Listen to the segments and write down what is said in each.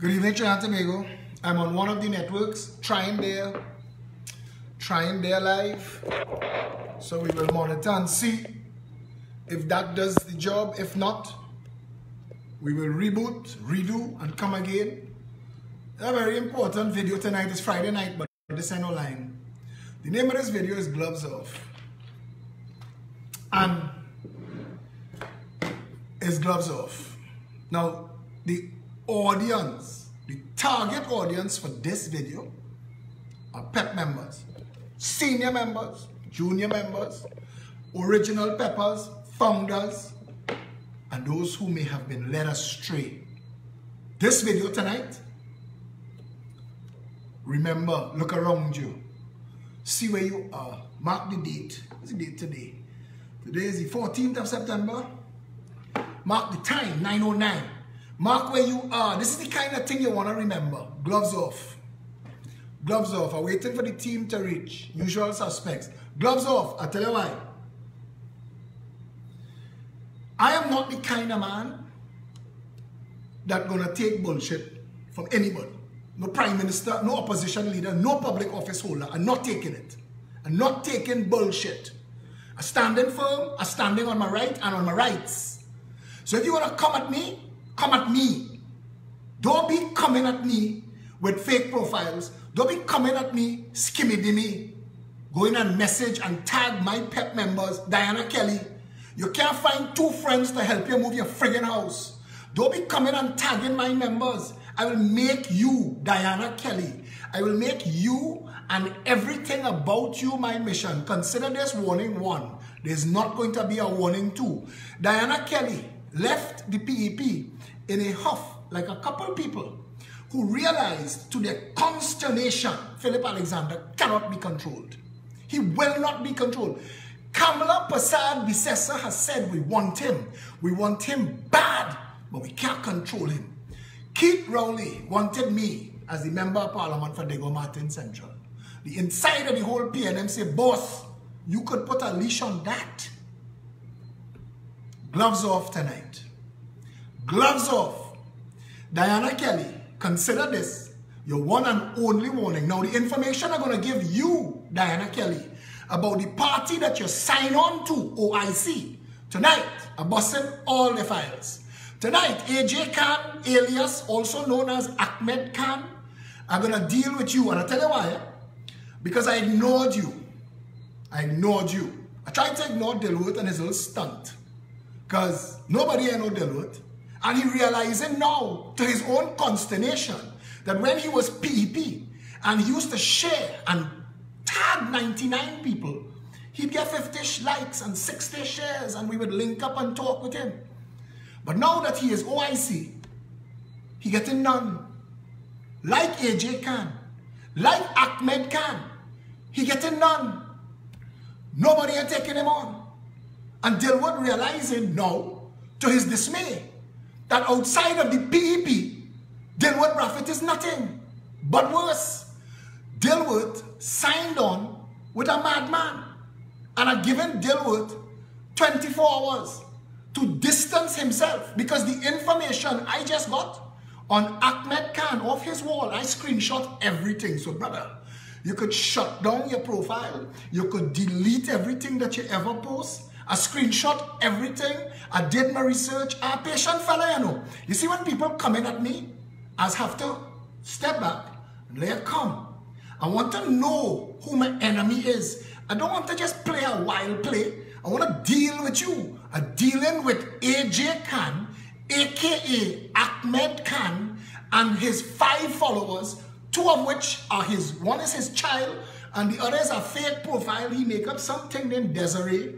Good evening, Trinidad and Tobago. I'm on one of the networks, trying their live. So we will monitor and see if that does the job. If not, we will reboot, redo, and come again. A very important video tonight. Is Friday night, but this ain't online. The name of this video is Gloves Off. And it's Gloves Off. Now, the audience, the target audience for this video are PEP members, senior members, junior members, original peppers, founders, and those who may have been led astray. This video tonight, remember, look around you, see where you are, mark the date. What's the date today? Today is the 14th of September. Mark the time, 9:09. Mark where you are. This is the kind of thing you want to remember. Gloves off. Gloves off. I'm waiting for the team to reach. Usual suspects. Gloves off. I'll tell you why. I am not the kind of man that's going to take bullshit from anybody. No prime minister, no opposition leader, no public office holder. I'm not taking it. I'm not taking bullshit. I'm standing firm. I'm standing on my right and on my rights. So if you want to come at me, come at me. Don't be coming at me with fake profiles. Don't be coming at me skimmy-dimmy. Go in and message and tag my PEP members, Diana Kelly. You can't find two friends to help you move your friggin' house. Don't be coming and tagging my members. I will make you, Diana Kelly. I will make you and everything about you my mission. Consider this warning 1. There's not going to be a warning 2. Diana Kelly left the PEP in a huff, like a couple people who realized to their consternation, Philip Alexander cannot be controlled. He will not be controlled. Kamala Persad-Bissessar has said we want him. We want him bad, but we can't control him. Keith Rowley wanted me as the Member of Parliament for Diego Martin Central. The inside of the whole PNM say, boss, you could put a leash on that. Gloves off tonight. Gloves off. Diana Kelly, consider this your one and only warning. Now, the information I'm going to give you, Diana Kelly, about the party that you sign on to, OIC, tonight, I'm busting all the files. Tonight, AJ Khan, alias also known as Ahmed Khan, I'm going to deal with you. And I'll tell you why. Because I ignored you. I ignored you. I tried to ignore Dilworth and his little stunt. Because nobody I know Dilworth. And he realizing now, to his own consternation, that when he was PEP and he used to share and tag 99 people, he'd get 50 likes and 60 shares and we would link up and talk with him. But now that he is OIC, he getting none. Like AJ Khan, like Ahmed Khan, he getting none. Nobody are taking him on. And Dilworth realizing now, to his dismay, that outside of the PEP, Dilworth Raffet is nothing. But worse, Dilworth signed on with a madman and had given Dilworth 24 hours to distance himself, because the information I just got on Ahmed Khan off his wall, I screenshot everything. So brother, you could shut down your profile. You could delete everything that you ever post. I screenshot everything. I did my research. I'm a patient fella, you know. You see, when people coming at me, I have to step back and let it come. I want to know who my enemy is. I don't want to just play a wild play. I want to deal with you. I'm dealing with AJ Khan, aka Ahmed Khan, and his 5 followers, 2 of which are his, one is his child, and the other is a fake profile. He make up something named Desiree.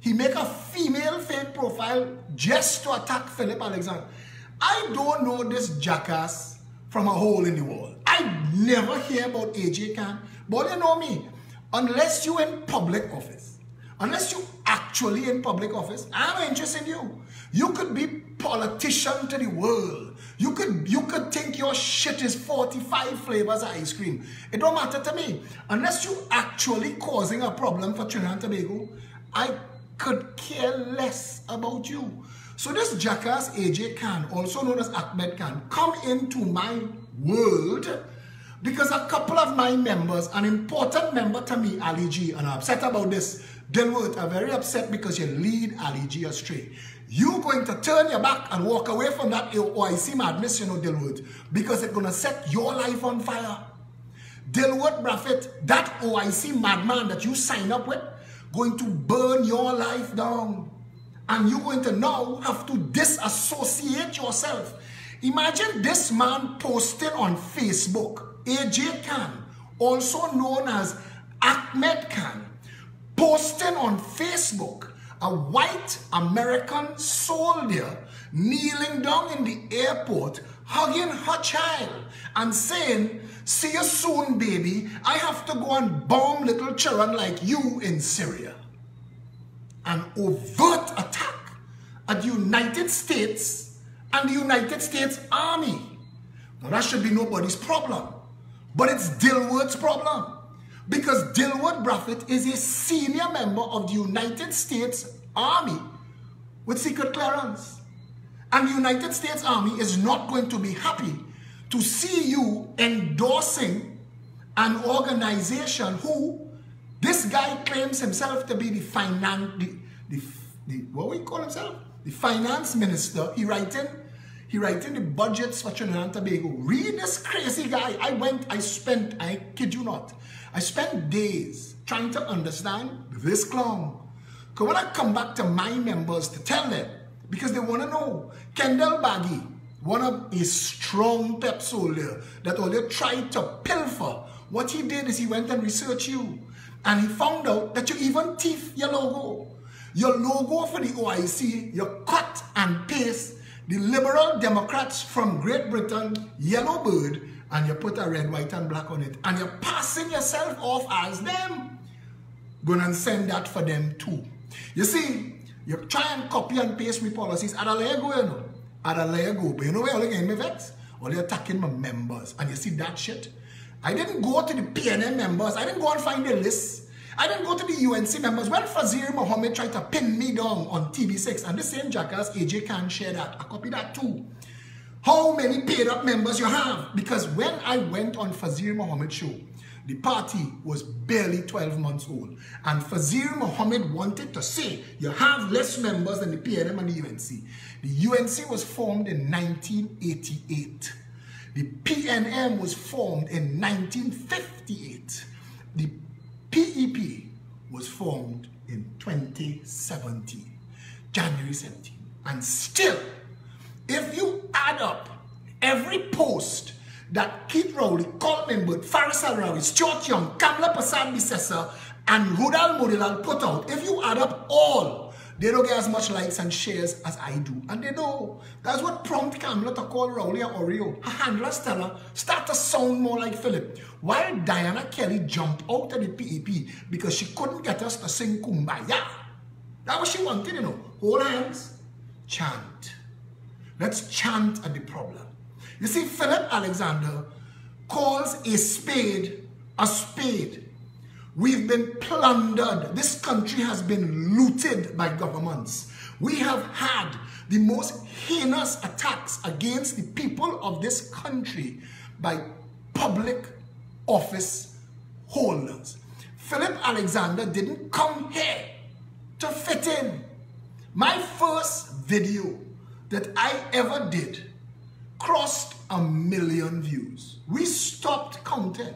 He make a female fake profile just to attack Philip Alexander. I don't know this jackass from a hole in the wall. I never hear about AJ Khan. But you know me, unless you in public office, unless you actually in public office, I'm not interested in you. You could be politician to the world. You could think your shit is 45 flavors of ice cream. It don't matter to me. Unless you actually causing a problem for Trinidad and Tobago, I could care less about you. So this jackass AJ Khan, also known as Ahmed Khan, come into my world because a couple of my members, an important member to me, Ali G, and I'm upset about this. Dilworth are very upset because you lead Ali G astray. You going to turn your back and walk away from that OIC madness, you know, Dilworth, because it's going to set your life on fire. Dilworth Braffett, that OIC madman that you sign up with, going to burn your life down. And you're going to now have to disassociate yourself. Imagine this man posted on Facebook, AJ Khan, also known as Ahmed Khan, posting on Facebook a white American soldier kneeling down in the airport, hugging her child and saying, "See you soon, baby. I have to go and bomb little children like you in Syria." An overt attack at the United States and the United States Army. Now that should be nobody's problem, but it's Dilworth's problem. Because Dilworth Braffett is a senior member of the United States Army with secret clearance. And the United States Army is not going to be happy to see you endorsing an organization who this guy claims himself to be the what we call himself? The finance minister. He writing the budgets for Trinidad and Tobago. Read this crazy guy. I kid you not, I spent days trying to understand this clown. Because when I come back to my members to tell them, because they want to know, Kendall Baggy, one of a strong pep soldier that only tried to pilfer, what he did is he went and researched you. And he found out that you even thief your logo. Your logo for the OIC, you cut and paste the Liberal Democrats from Great Britain, yellow bird, and you put a red, white, and black on it. And you're passing yourself off as them. Go and send that for them too. You see, you try and copy and paste my policies. At a layer go, you know. At a layer go. But you know where all you getting me vex? All you're attacking my members. And you see that shit? I didn't go to the PNM members. I didn't go and find the list. I didn't go to the UNC members. When Fazir Mohammed tried to pin me down on TV6, and the same jackass AJ Khan share that, I copy that too. How many paid up members you have? Because when I went on Fazir Mohammed's show, the party was barely 12 months old. And Fazir Mohammed wanted to say, you have less members than the PNM and the UNC. The UNC was formed in 1988. The PNM was formed in 1958. The PEP was formed in 2017, January 17. And still, if you add up every post that Keith Rowley, Coleman Burt, Faris Al-Rawi, Stuart Young, Kamla Persad-Bissessar, and Rudal Modilal put out, if you add up all, they don't get as much likes and shares as I do. And they know. That's what prompted Kamla to call Rowley a Oreo. Her handler Stella start to sound more like Philip. While Diana Kelly jumped out of the PEP because she couldn't get us to sing Kumbaya. That's what she wanted, you know. Hold hands, chant. Let's chant at the problem. You see, Philip Alexander calls a spade a spade. We've been plundered. This country has been looted by governments. We have had the most heinous attacks against the people of this country by public office holders. Philip Alexander didn't come here to fit in. My first video that I ever did crossed 1 million views. We stopped counting.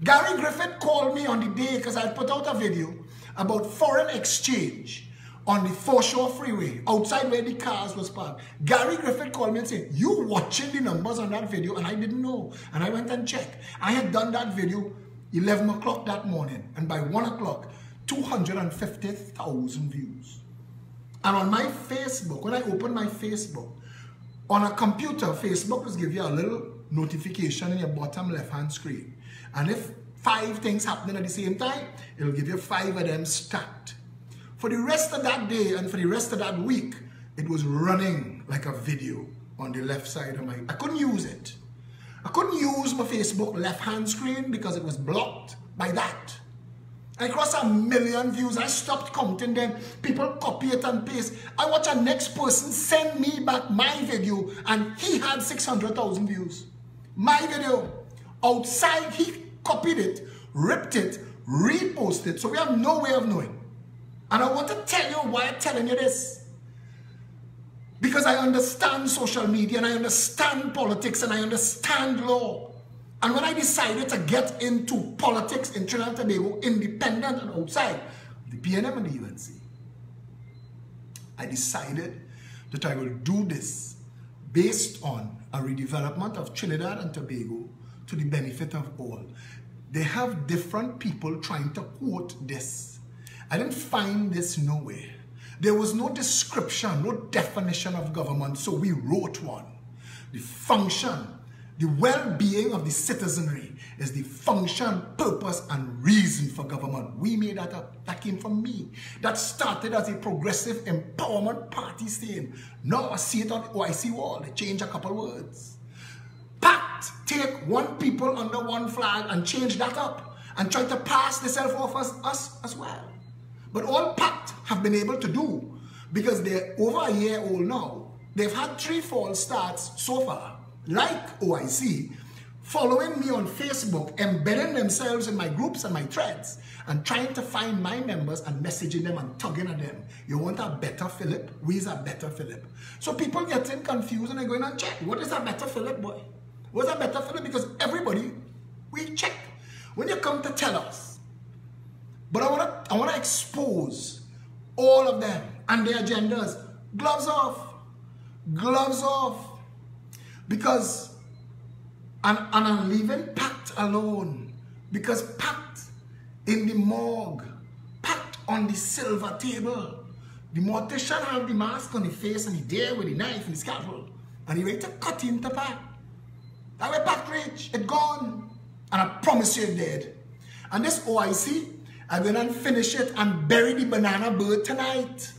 Gary Griffith called me on the day because I put out a video about foreign exchange on the Foreshore Freeway, outside where the cars was parked. Gary Griffith called me and said, you watching the numbers on that video? And I didn't know. And I went and checked. I had done that video 11 o'clock that morning. And by 1 o'clock, 250,000 views. And on my Facebook, when I opened my Facebook, on a computer, Facebook will give you a little notification in your bottom left-hand screen. And if 5 things happening at the same time, it'll give you 5 of them stacked. For the rest of that day and for the rest of that week, it was running like a video on the left side of I couldn't use it. I couldn't use my Facebook left-hand screen because it was blocked by that. I crossed 1 million views. I stopped counting them. People copy it and paste. I watch a next person send me back my video and he had 600,000 views. My video. Outside, he copied it, ripped it, reposted it. So we have no way of knowing. And I want to tell you why I'm telling you this. Because I understand social media and I understand politics and I understand law. And when I decided to get into politics in Trinidad and Tobago, independent and outside the PNM and the UNC, I decided that I will do this based on a redevelopment of Trinidad and Tobago to the benefit of all. They have different people trying to quote this. I didn't find this nowhere. There was no description, no definition of government, so we wrote one. The function, the well-being of the citizenry is the function, purpose, and reason for government. We made that up. That came from me. That started as a progressive empowerment party saying, now I see it on the OIC wall. They change a couple words. Pact, take one people under one flag and change that up and try to pass themselves off as us as well. But all Pact have been able to do, because they're over a year old now, they've had 3 false starts so far, like OIC, following me on Facebook, embedding themselves in my groups and my threads, and trying to find my members and messaging them and tugging at them. You want a better Philip? We's a better Philip. So people getting confused and they're going and check. What is a better Philip, boy? What's a better Philip? Because everybody, we check. When you come to tell us, but I want to expose all of them and their agendas. Gloves off. Gloves off. Because, and I'm leaving Pact alone. Because Pact in the morgue, Pact on the silver table. The mortician have the mask on the face and he there with the knife and the scalpel. And he ready to cut into Pact. That way Pact reach, it gone. And I promise you it dead. And this OIC, I'm going to finish it and bury the banana bird tonight.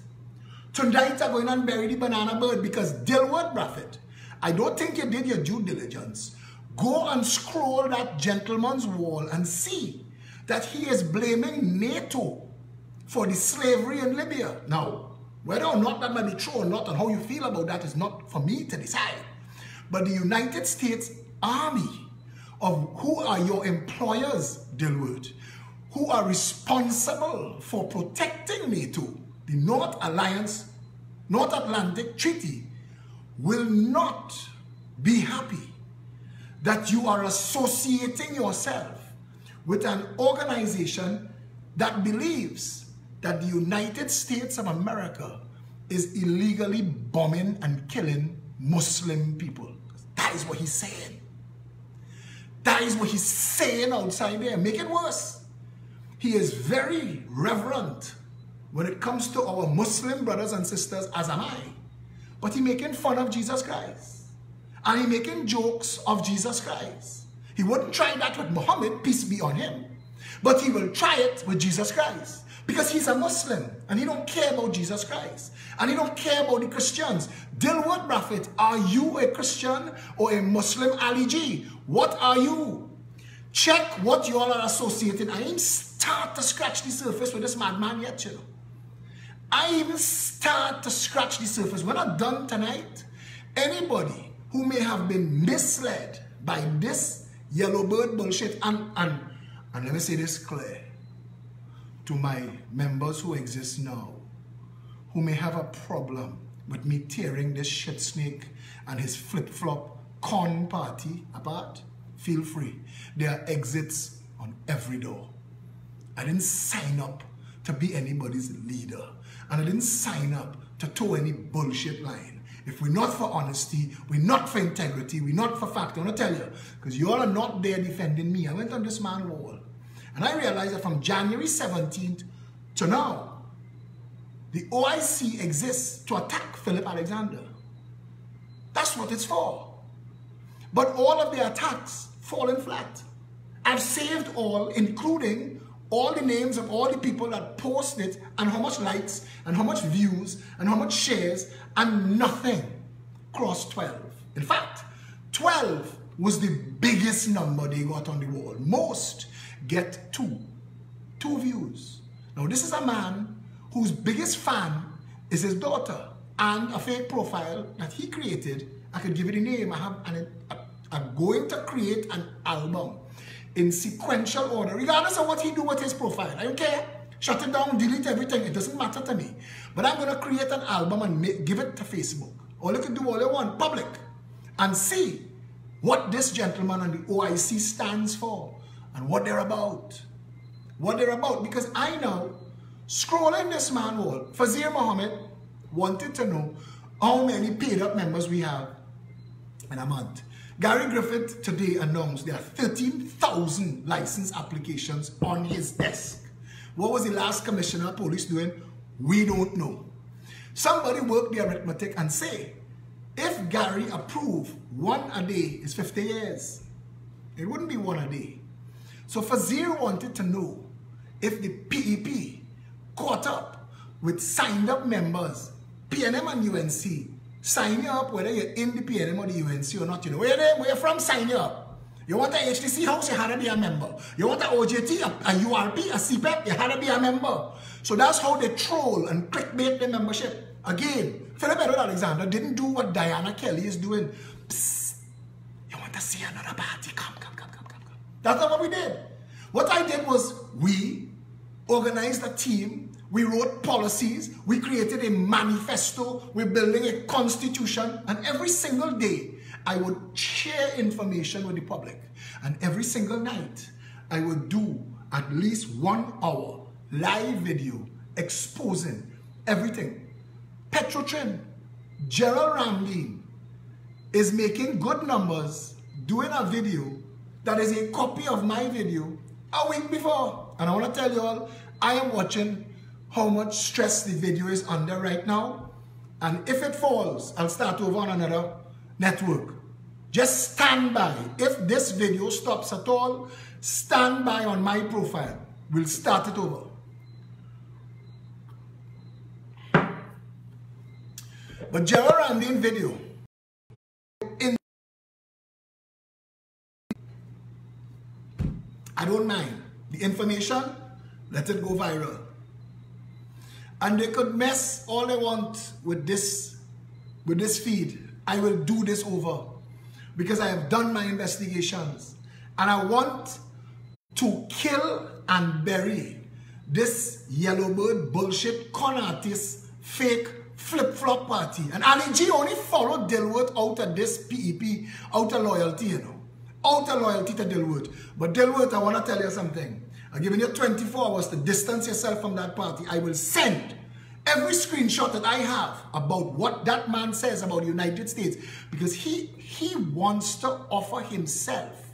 Tonight I'm going to bury the banana bird because Dilworth Braffett, I don't think you did your due diligence. Go and scroll that gentleman's wall and see that he is blaming NATO for the slavery in Libya. Now, whether or not that might be true or not and how you feel about that is not for me to decide. But the United States Army, of who are your employers, Dilworth, who are responsible for protecting NATO, the North Atlantic Treaty, will not be happy that you are associating yourself with an organization that believes that the United States of America is illegally bombing and killing Muslim people. That is what he's saying. That is what he's saying outside there. Make it worse. He is very reverent when it comes to our Muslim brothers and sisters, as am I. But he making fun of Jesus Christ. And he making jokes of Jesus Christ. He wouldn't try that with Muhammad, peace be on him. But he will try it with Jesus Christ. Because he's a Muslim and he don't care about Jesus Christ. And he don't care about the Christians. Dilworth Braffett, are you a Christian or a Muslim Ali G? What are you? Check what you all are associated. I ain't start to scratch the surface with this madman yet, you know. I even start to scratch the surface. When I'm done tonight, anybody who may have been misled by this yellow bird bullshit, and let me say this clear to my members who exist now, who may have a problem with me tearing this shit snake and his flip-flop con party apart, feel free. There are exits on every door. I didn't sign up to be anybody's leader. And I didn't sign up to toe any bullshit line. If we're not for honesty, we're not for integrity, we're not for fact. I want to tell you, because you all are not there defending me. I went on this man's wall. And I realized that from January 17th to now, the OIC exists to attack Philip Alexander. That's what it's for. But all of the attacks fallen flat. I've saved all, including all the names of all the people that posted and how much likes and how much views and how much shares, and nothing crossed 12. In fact, 12 was the biggest number they got on the wall. Most get 2 2 views. Now, this is a man whose biggest fan is his daughter and a fake profile that he created. I could give it a name. I'm going to create an album in sequential order, regardless of what he do with his profile. I don't care. Shut it down, delete everything. It doesn't matter to me. But I'm going to create an album and give it to Facebook. All you can do all you want, public, and see what this gentleman and the OIC stands for and what they're about. What they're about. Because I know, scrolling this man wall, Fazir Muhammad wanted to know how many paid up members we have in a month. Gary Griffith today announced there are 13,000 license applications on his desk. What was the last commissioner of police doing? We don't know. Somebody work the arithmetic and say, if Gary approved 1 a day is 50 years. It wouldn't be 1 a day. So Fazir wanted to know if the PEP caught up with signed up members, PNM and UNC, sign you up whether you're in the PNM or the UNC or not. You know, where you're from, sign you up. You want a HTC house, you had to be a member. You want a OJT, a URP, a CPEP, you had to be a member. So that's how they troll and clickbait the membership. Again, Philip Edward Alexander didn't do what Diana Kelly is doing. Psst, you want to see another party? Come. That's not what we did. What I did was we organized a team. We wrote policies, we created a manifesto, we're building a constitution, and every single day I would share information with the public. And every single night I would do at least 1 hour live video exposing everything. Petrotrin, Gerald Ramdeen is making good numbers doing a video that is a copy of my video a week before. And I want to tell you all, I am watching how much stress the video is under right now. And if it falls, I'll start over on another network. Just stand by. If this video stops at all, stand by on my profile. We'll start it over. But Gerald Ramdeen video, I don't mind. The information, let it go viral. And they could mess all they want with this feed. I will do this over because I have done my investigations. And I want to kill and bury this yellowbird bullshit con artist fake flip-flop party. And Ali G only followed Dilworth out of this PEP, out of loyalty, you know. Out of loyalty to Dilworth. But Dilworth, I want to tell you something. I'm giving you 24 hours to distance yourself from that party. I will send every screenshot that I have about what that man says about the United States, because he wants to offer himself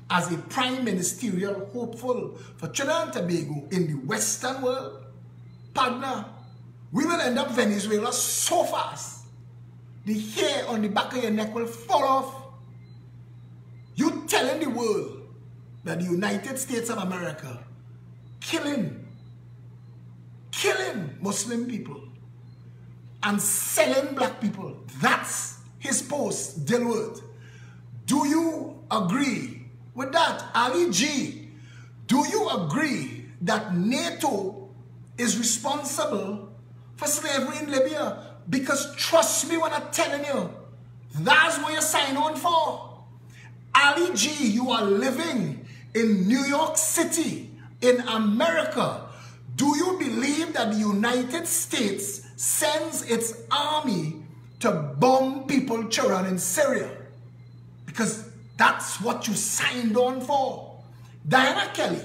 as a prime ministerial hopeful for Trinidad and Tobago in the Western world. Partner, we will end up Venezuela so fast. The hair on the back of your neck will fall off. You telling the world that the United States of America killing Muslim people and selling black people. That's his post, Dilworth. Do you agree with that? Ali G, do you agree that NATO is responsible for slavery in Libya? Because trust me when I'm telling you, that's what you sign on for. Ali G, you are living in New York City, in America. Do you believe that the United States sends its army to bomb people, children in Syria? Because that's what you signed on for. Diana Kelly,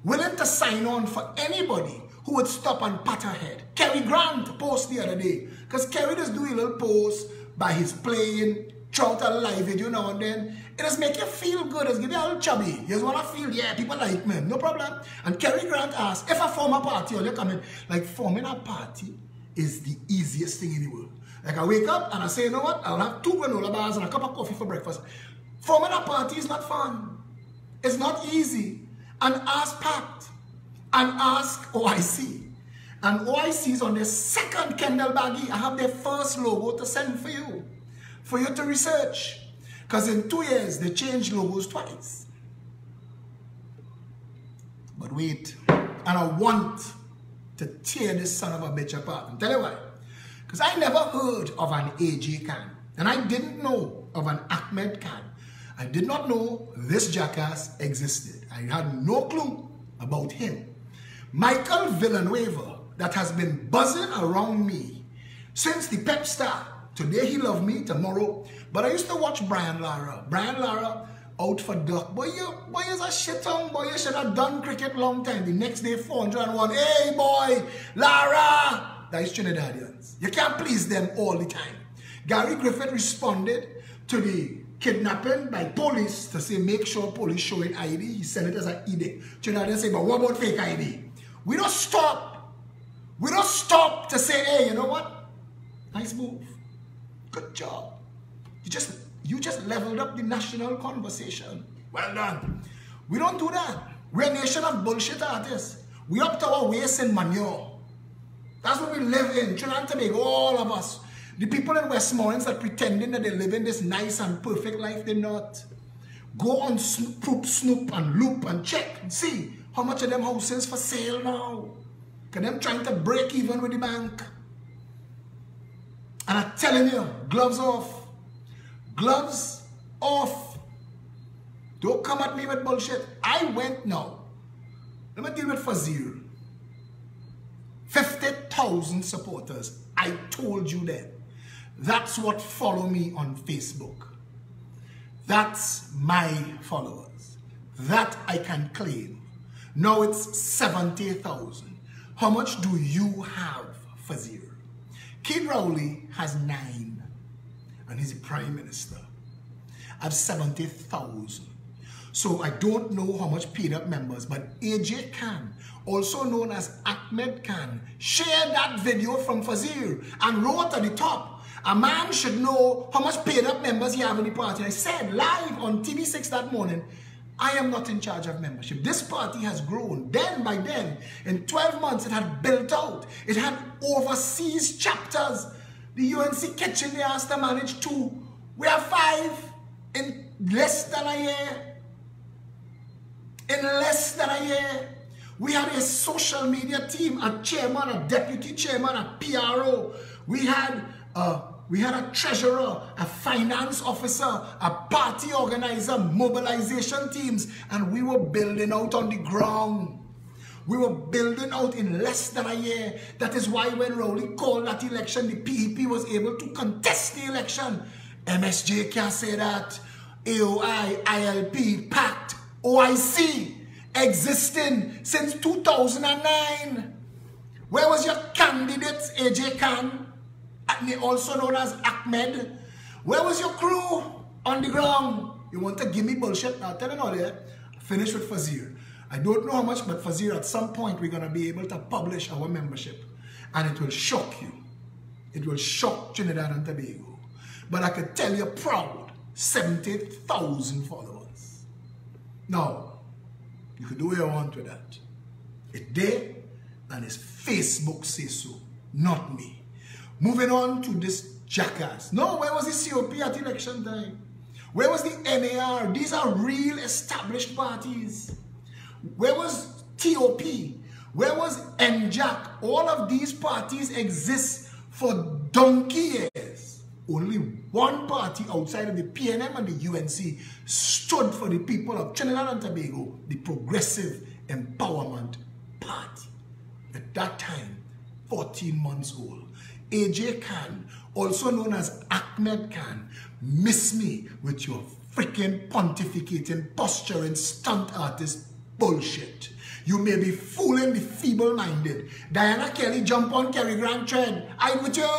willing to sign on for anybody who would stop and pat her head. Kerry Grant post the other day, because Kerry just do a little post by his playing, throughout a live video now and then. It just make you feel good. It's give you a little chubby. You just want to feel, yeah, people like me. No problem. And Kerry Grant asked, if I form a party, or you come in, like forming a party is the easiest thing in the world. Like I wake up and I say, you know what? I'll have 2 granola bars and a cup of coffee for breakfast. Forming a party is not fun. It's not easy. And ask PACT. And ask OIC. And OIC is on their second Kendall baggie. I have their first logo to send for you to research. Because in 2 years, they changed logos twice. But wait, And I want to tear this son of a bitch apart. And tell you why. Because I never heard of an AJ Khan. And I didn't know of an Ahmed Khan. I did not know this jackass existed. I had no clue about him. Michael Villanueva, that has been buzzing around me since the pep star. Today he love me, tomorrow. But I used to watch Brian Lara. Brian Lara out for duck. Boy, is a shit on. Boy, you should have done cricket long time. The next day, 401. Hey, boy, Lara. That is Trinidadians. You can't please them all the time. Gary Griffith responded to the kidnapping by police to say, make sure police show it ID. He sent it as an edict. Trinidadians say, but what about fake ID? We don't stop. We don't stop to say, hey, you know what? Nice move. Good job. You just leveled up the national conversation. Well done. We don't do that. We're a nation of bullshit artists. We up to our waist in manure. That's what we live in. Trinidad and Tobago, all of us. The people in Westmoreland that pretending that they live in this nice and perfect life, they're not. Go on Snoop and Loop and check and see how much of them houses for sale now. Because them trying to break even with the bank. And I'm telling you, gloves off. Gloves off. Don't come at me with bullshit. I went now. Let me deal with Fazir. 50,000 supporters. I told you that. That's what follow me on Facebook. That's my followers. That I can claim. Now it's 70,000. How much do you have, Fazir? Kid Rowley has 9. And he's the Prime Minister. I have 70,000. So I don't know how much paid up members, but AJ Khan, also known as Ahmed Khan, shared that video from Fazir and wrote at the top, a man should know how much paid up members he have in the party. I said live on TV6 that morning, I am not in charge of membership. This party has grown. Then by then, in 12 months, it had built out. It had overseas chapters. The UNC kitchen, they asked to manage 2. We have 5 in less than a year. In less than a year. We had a social media team, a chairman, a deputy chairman, a PRO. We had a treasurer, a finance officer, a party organizer, mobilization teams, and we were building out on the ground. We were building out in less than a year. That is why when Rowley called that election, the PEP was able to contest the election. MSJ can't say that. AOI, ILP, PACT, OIC, existing since 2009. Where was your candidate, AJ Khan? Also known as Ahmed. Where was your crew on the ground? You want to give me bullshit? I'll tell you all there. Finish with Fazir. I don't know how much, but Fazir, at some point, we're going to be able to publish our membership. And it will shock you. It will shock Trinidad and Tobago. But I can tell you proud, 70,000 followers. Now, you can do what you want with that. It's there, and it's Facebook say so, not me. Moving on to this jackass. No, where was the COP at election time? Where was the NAR? These are real established parties. Where was TOP? Where was NJAC? All of these parties exist for donkey years. Only one party outside of the PNM and the UNC stood for the people of Trinidad and Tobago, the Progressive Empowerment Party. At that time, 14 months old. AJ Khan, also known as Ahmed Khan, miss me with your freaking pontificating, posturing, stunt artist bullshit. You may be fooling the feeble-minded. Diana Kelly jump on Kerry Grant trend. I with you.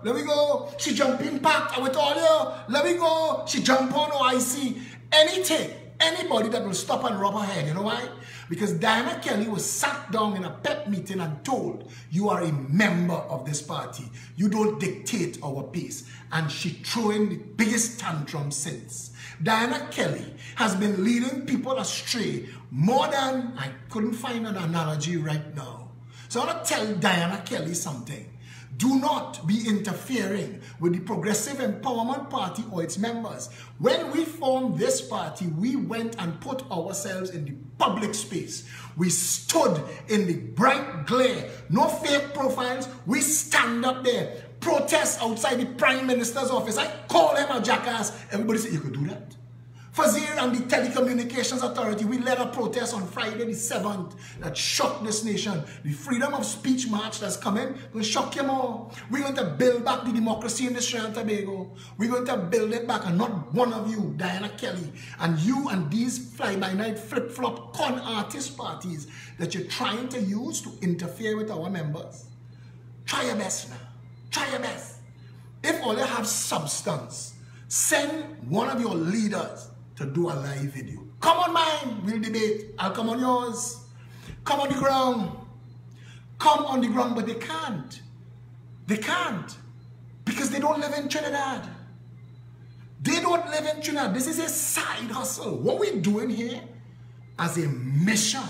Let me go. She jump in PACT. I with all you. Let me go. She jump on OIC. Anything. Anybody that will stop and rub her head. You know why? Because Diana Kelly was sat down in a PEP meeting and told, you are a member of this party. You don't dictate our pace. And she throwing the biggest tantrum since. Diana Kelly has been leading people astray more than, I couldn't find an analogy right now. So I want to tell Diana Kelly something. Do not be interfering with the Progressive Empowerment Party or its members. When we formed this party, we went and put ourselves in the public space. We stood in the bright glare. No fake profiles. We stand up there. Protest outside the Prime Minister's office. I call him a jackass. Everybody said, you could do that? Fazir and the Telecommunications Authority, we led a protest on Friday the 7th that shocked this nation. The freedom of speech march that's coming will shock you more. We're going to build back the democracy in Trinidad and Tobago. We're going to build it back, and not one of you, Diana Kelly, and you and these fly-by-night flip-flop con artist parties that you're trying to use to interfere with our members. Try your best now. Try your best. If all you have substance, send one of your leaders to do a live video. Come on mine, we'll debate. I'll come on yours. Come on the ground. Come on the ground, but they can't. They can't. Because they don't live in Trinidad. They don't live in Trinidad. This is a side hustle. What we're doing here as a mission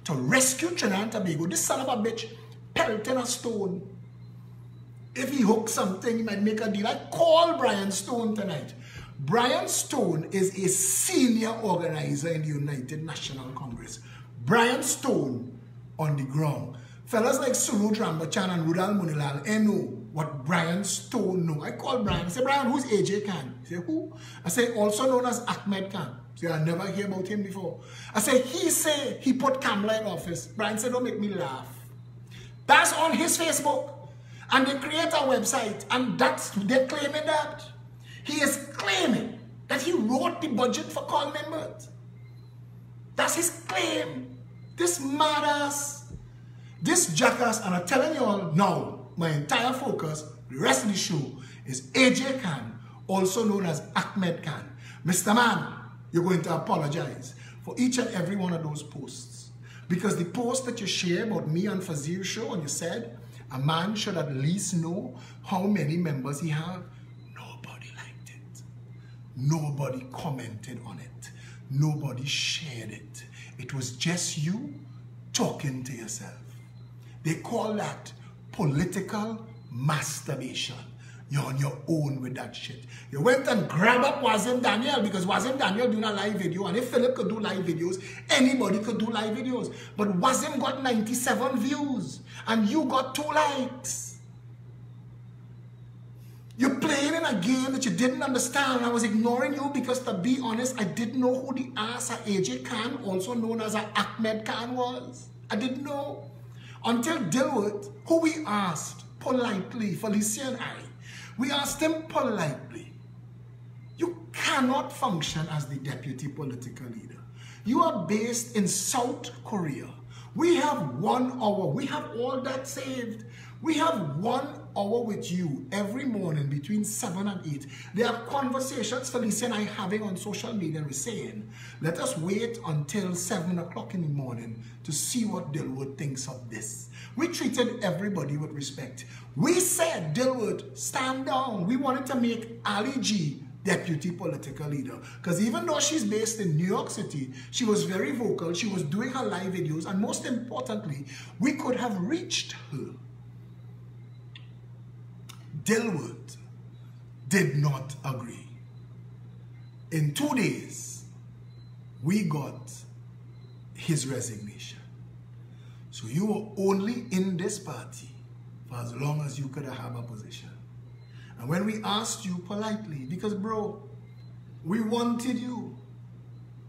to rescue Trinidad and Tobago, this son of a bitch pelting a stone. If he hooks something, he might make a deal. I call Brian Stone tonight. Brian Stone is a senior organizer in the United National Congress. Brian Stone on the ground. Fellas like Suraj Rambachan and Rudal Munilal, they know what Brian Stone know. I call Brian. I say, Brian, who's AJ Khan? He say, who? I say, also known as Ahmed Khan. So I never hear about him before. I say, he put Kamla in office. Brian said, don't make me laugh. That's on his Facebook. And they create a website, and they're claiming that. He is claiming that he wrote the budget for call members. That's his claim. This madass, this jackass, and I'm telling you all now, my entire focus, the rest of the show, is AJ Khan, also known as Ahmed Khan. Mr. Man, you're going to apologize for each and every one of those posts. Because the post that you share about me on Fazir show, and you said, a man should at least know how many members he has. Nobody liked it. Nobody commented on it. Nobody shared it. It was just you talking to yourself. They call that political masturbation. You're on your own with that shit. You went and grabbed up Wazim Daniel because Wazim Daniel doing a live video, and if Philip could do live videos, anybody could do live videos. But Wazim got 97 views and you got 2 likes. You're playing in a game that you didn't understand. I was ignoring you because, to be honest, I didn't know who the ass AJ Khan, also known as Ahmed Khan, was. I didn't know. Until Dilworth, who we asked politely, Felicia and I, we asked him politely, you cannot function as the deputy political leader. You are based in South Korea. We have 1 hour. We have all that saved. We have 1 hour with you every morning between 7 and 8. There are conversations Felicia and I having on social media. We're saying, let us wait until 7 o'clock in the morning to see what Dilworth thinks of this. We treated everybody with respect. We said, Dilworth, stand down. We wanted to make Ali G deputy political leader. Because even though she's based in New York City, she was very vocal. She was doing her live videos. And most importantly, we could have reached her. Dilworth did not agree. In 2 days, we got his resignation. So you were only in this party for as long as you could have a position. And when we asked you politely, because bro, we wanted you,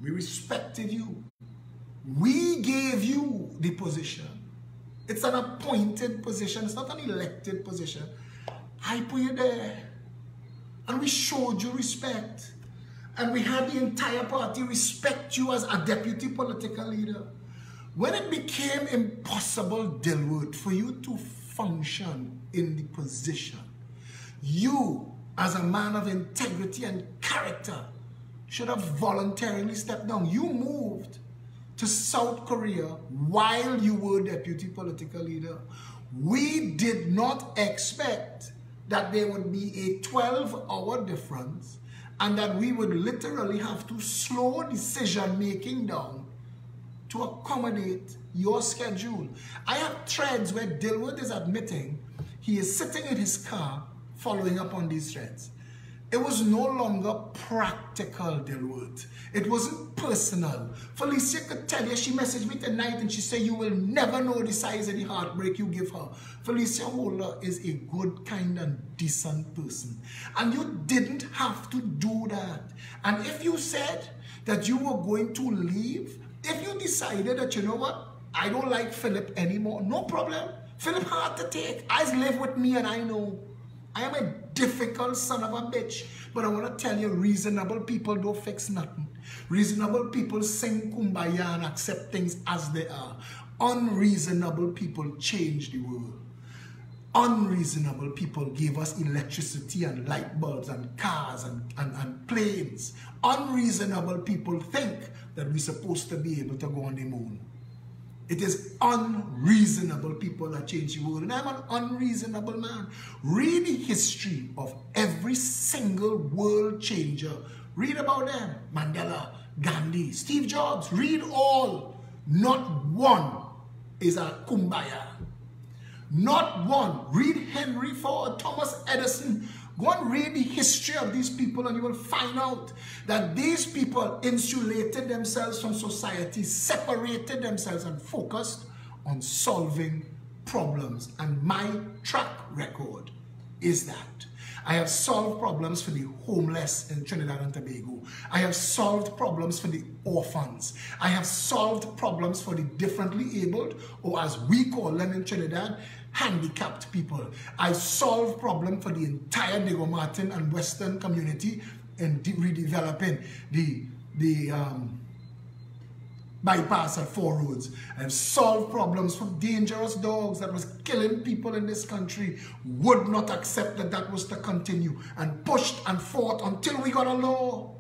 we respected you, we gave you the position. It's an appointed position, it's not an elected position. I put you there, and we showed you respect, and we had the entire party respect you as a deputy political leader. When it became impossible, Dilworth, for you to function in the position, you, as a man of integrity and character, should have voluntarily stepped down. You moved to South Korea while you were deputy political leader. We did not expect that there would be a 12-hour difference and that we would literally have to slow decision-making down to accommodate your schedule. I have threads where Dilworth is admitting he is sitting in his car following up on these threats. It was no longer practical, Dilworth. It wasn't personal. Felicia could tell you, she messaged me tonight and she said, you will never know the size of the heartbreak you give her. Felicia Holder is a good, kind, and decent person. And you didn't have to do that. And if you said that you were going to leave, if you decided that, you know what, I don't like Philip anymore, no problem. Philip hard to take. I live with me and I know. I am a difficult son of a bitch, but I want to tell you, reasonable people don't fix nothing. Reasonable people sing kumbaya and accept things as they are. Unreasonable people change the world. Unreasonable people gave us electricity and light bulbs and cars and planes. Unreasonable people think that we're supposed to be able to go on the moon. It is unreasonable people that change the world. And I'm an unreasonable man. Read the history of every single world changer. Read about them. Mandela, Gandhi, Steve Jobs. Read all. Not one is a kumbaya. Not one. Read Henry Ford, Thomas Edison. Go and read the history of these people and you will find out that these people insulated themselves from society, separated themselves and focused on solving problems. And my track record is that. I have solved problems for the homeless in Trinidad and Tobago. I have solved problems for the orphans. I have solved problems for the differently abled, or as we call them in Trinidad, handicapped people. I solved problems for the entire Diego Martin and Western community in redeveloping the bypass at 4 Roads. I've solved problems for dangerous dogs that was killing people in this country. Would not accept that that was to continue, and pushed and fought until we got a law.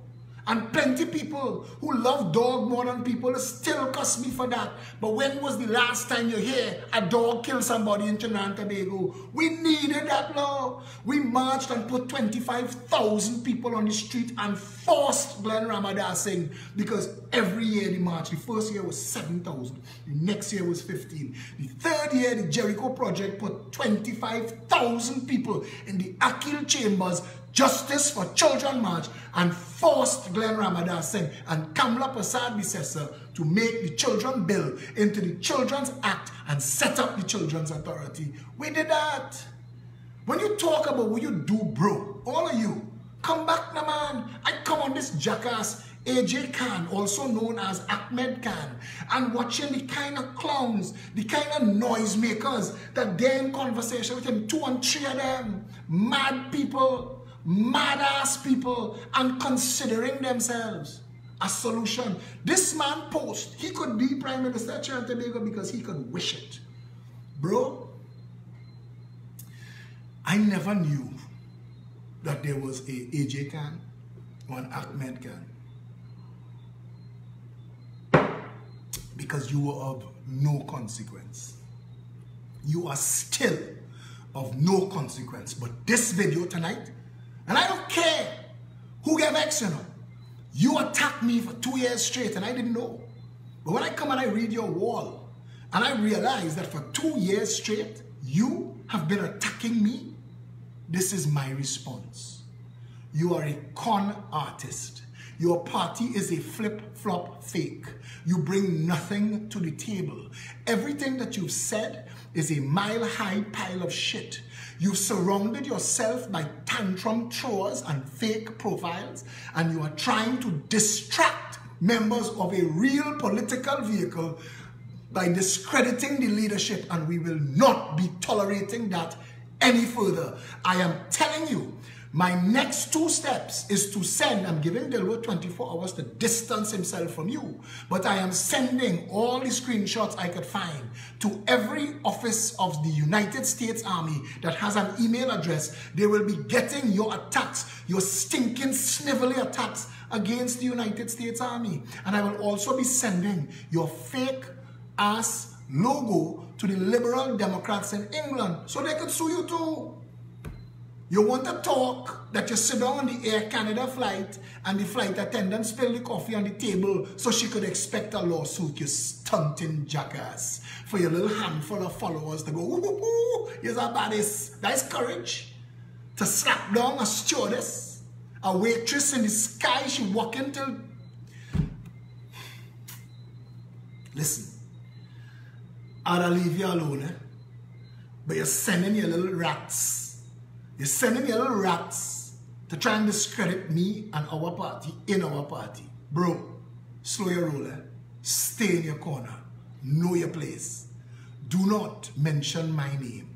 And plenty people who love dog more than people still cuss me for that. But when was the last time you hear a dog kill somebody in Trinidad and Tobago? We needed that law. We marched and put 25,000 people on the street and forced Glenn Ramadan Singh, because every year they marched. The first year was 7,000. The next year was 15. The third year, the Jericho Project put 25,000 people in the Akil Chambers Justice for Children March and forced Glenn Ramadan Singh and Kamla Prasad Bissessar to make the Children Bill into the Children's Act and set up the Children's Authority. We did that. When you talk about what you do, bro, all of you, come back now, man. I come on this jackass AJ Khan, also known as Ahmed Khan, and watching the kind of clowns, the kind of noisemakers that they're in conversation with him, 2 and 3 of them, mad people, mad-ass people, and considering themselves a solution. This man post, he could be Prime Minister of Trinidad and Tobago because he could wish it. Bro, I never knew that there was a AJ Khan or an Ahmed Khan, because you were of no consequence. You are still of no consequence. But this video tonight, and I don't care who gave X, you know. You attacked me for 2 years straight and I didn't know. But when I come and I read your wall and I realize that for 2 years straight, you have been attacking me, this is my response. You are a con artist. Your party is a flip-flop fake. You bring nothing to the table. Everything that you've said is a mile-high pile of shit. You've surrounded yourself by tantrum throwers and fake profiles, and you are trying to distract members of a real political vehicle by discrediting the leadership, and we will not be tolerating that any further. I am telling you, my next 2 steps is to send, I'm giving Dilworth 24 hours to distance himself from you, but I am sending all the screenshots I could find to every office of the United States Army that has an email address. They will be getting your attacks, your stinking, snivelly attacks against the United States Army. And I will also be sending your fake ass logo to the Liberal Democrats in England so they could sue you too. You want to talk that you sit down on the Air Canada flight and the flight attendant spilled the coffee on the table so she could expect a lawsuit, you stunting jackass. For your little handful of followers to go, ooh, you're a baddest. That is courage. To slap down a stewardess, a waitress in the sky, she walking till... Listen, I'll leave you alone, eh? But you're sending your little rats. You're sending your little rats to try and discredit me and our party in our party. Bro, slow your roll, eh? Stay in your corner. Know your place. Do not mention my name.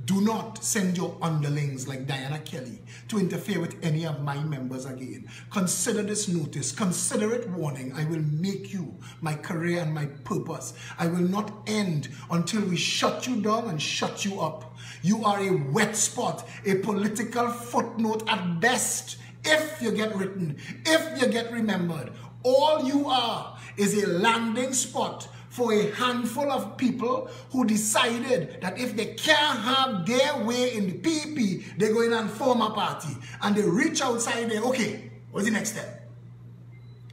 Do not send your underlings like Diana Kelly to interfere with any of my members again. Consider this notice. Consider it warning. I will make you my career and my purpose. I will not end until we shut you down and shut you up. You are a wet spot, a political footnote at best. If you get written, if you get remembered, all you are is a landing spot for a handful of people who decided that if they can't have their way in the PEP, they go in and form a party. And they reach outside there, okay, what's the next step?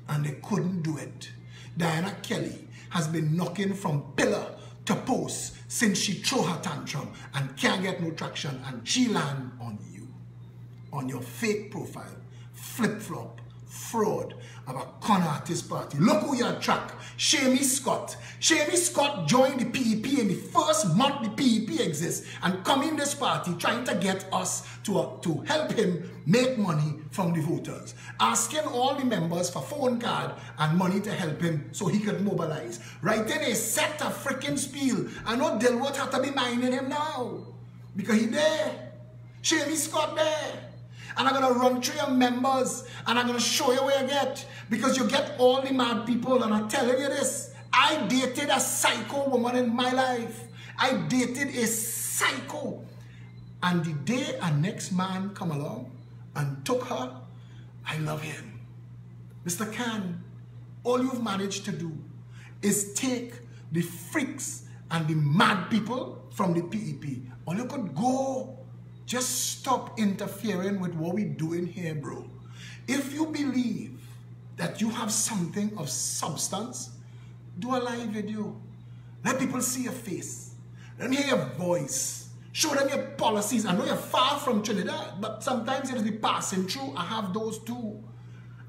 And they couldn't do it. Diana Kelly has been knocking from pillar to post since she threw her tantrum and can't get no traction, and she land on you, on your fake profile, flip-flop, fraud of a con artist party. Look who you attract. Shamie Scott. Shamie Scott joined the PEP in the first month the PEP exists and come in this party trying to get us to help him make money from the voters. Asking all the members for phone card and money to help him so he could mobilize. Writing a set of freaking spiel. I know Dilworth had to be minding him now because he there. Shamie Scott there. And I'm going to run through your members and I'm going to show you where you get. Because you get all the mad people, and I'm telling you this. I dated a psycho woman in my life. I dated a psycho. And the day a next man come along and took her, I love him. Mr. Khan, all you've managed to do is take the freaks and the mad people from the PEP. All you could go. Just stop interfering with what we're doing here, bro. If you believe that you have something of substance, do a live video. Let people see your face. Let them hear your voice. Show them your policies. I know you're far from Trinidad, but sometimes it'll be passing through. I have those too.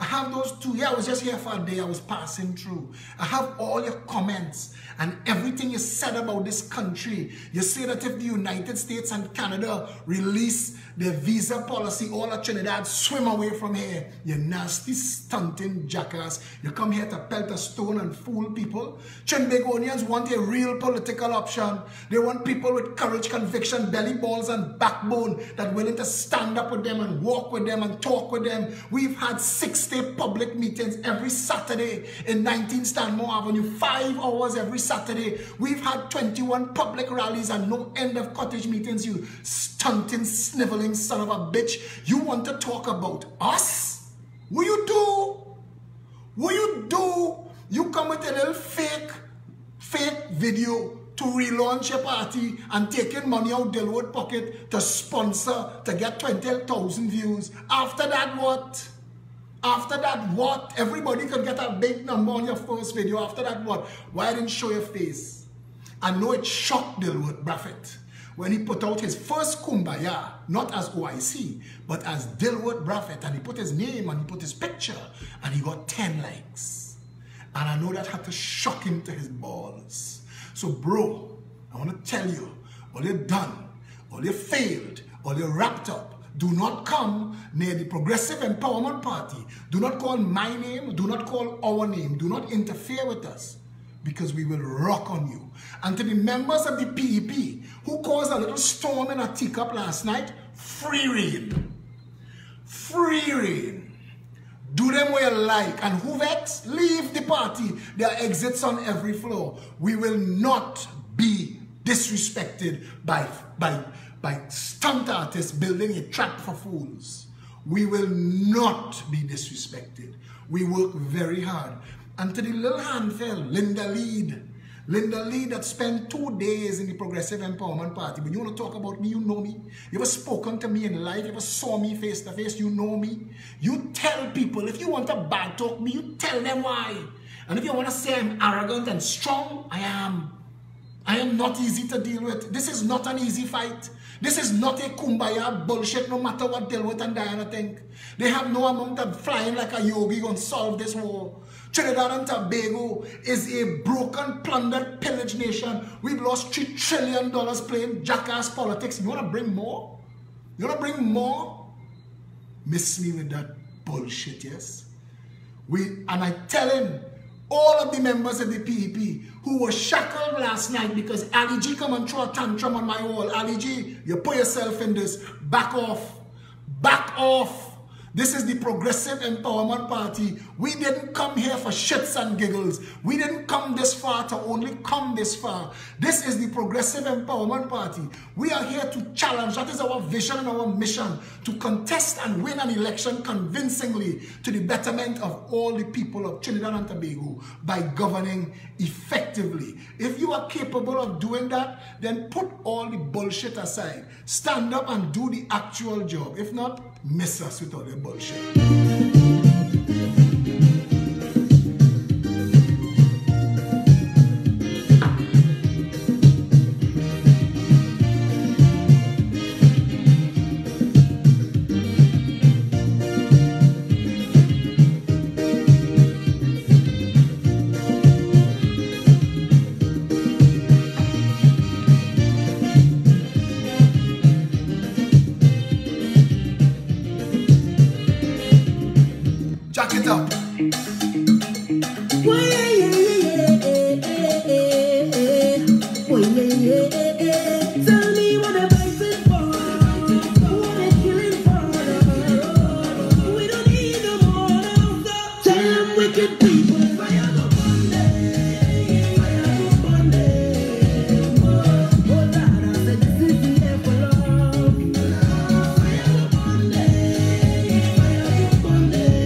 I have those too. Yeah, I was just here for a day. I was passing through. I have all your comments and everything you said about this country. You say that if the United States and Canada release their visa policy, all of Trinidad swim away from here. You nasty, stunting jackass. You come here to pelt a stone and fool people. Trinbagonians want a real political option. They want people with courage, conviction, belly balls and backbone that willing to stand up with them and walk with them and talk with them. We've had 60 public meetings every Saturday in 19 Stanmore Avenue, 5 hours every Saturday. We've had 21 public rallies and no end of cottage meetings, you stunting, sniveling son of a bitch. You want to talk about us? What you do? What you do? You come with a little fake video to relaunch your party and taking money out Dilworth pocket to sponsor, to get 20,000 views. After that, what? After that, what? Everybody could get a big number on your first video. After that, what? Why didn't show your face? I know it shocked Dilworth Braffett when he put out his first Kumbaya, not as OIC, but as Dilworth Braffett, and he put his name and he put his picture, and he got 10 likes. And I know that had to shock him to his balls. So bro, I want to tell you, all you've done, all you failed, all you wrapped up, do not come near the Progressive Empowerment Party. Do not call my name, do not call our name, do not interfere with us, because we will rock on you. And to the members of the PEP who caused a little storm in a teacup last night, free reign. Free reign. Do them where you like. And Hoovex, leave the party. There are exits on every floor. We will not be disrespected by stunt artists building a trap for fools. We will not be disrespected. We work very hard. And to the little handful, Linda Lead, Linda Lee that spent 2 days in the Progressive Empowerment Party. But you want to talk about me, you know me. You ever spoken to me in life? You ever saw me face to face? You know me. You tell people, if you want to bad talk me, you tell them why. And if you want to say I'm arrogant and strong, I am. I am not easy to deal with. This is not an easy fight. This is not a kumbaya bullshit, no matter what Dilworth and Diana think. They have no amount of flying like a yogi going to solve this war. Trinidad and Tobago is a broken, plundered, pillaged nation. We've lost $3 trillion playing jackass politics. You want to bring more? You want to bring more? Miss me with that bullshit, yes? And I tell him, all of the members of the PEP who were shackled last night because Ali G come and throw a tantrum on my wall. Ali G, you put yourself in this. Back off. Back off. This is the Progressive Empowerment Party. We didn't come here for shits and giggles. We didn't come this far to only come this far. This is the Progressive Empowerment Party. We are here to challenge. That is our vision and our mission, to contest and win an election convincingly to the betterment of all the people of Trinidad and Tobago by governing effectively. If you are capable of doing that, then put all the bullshit aside. Stand up and do the actual job. If not, miss us with all your bullshit. Jack it up. Tell me what the fight is for. What they killing for. We don't need no more now. Tell them wicked people. Fire go Monday. Fire go Monday. Oh Lord, I said this is the air for love. Fire go Monday. Fire go Monday.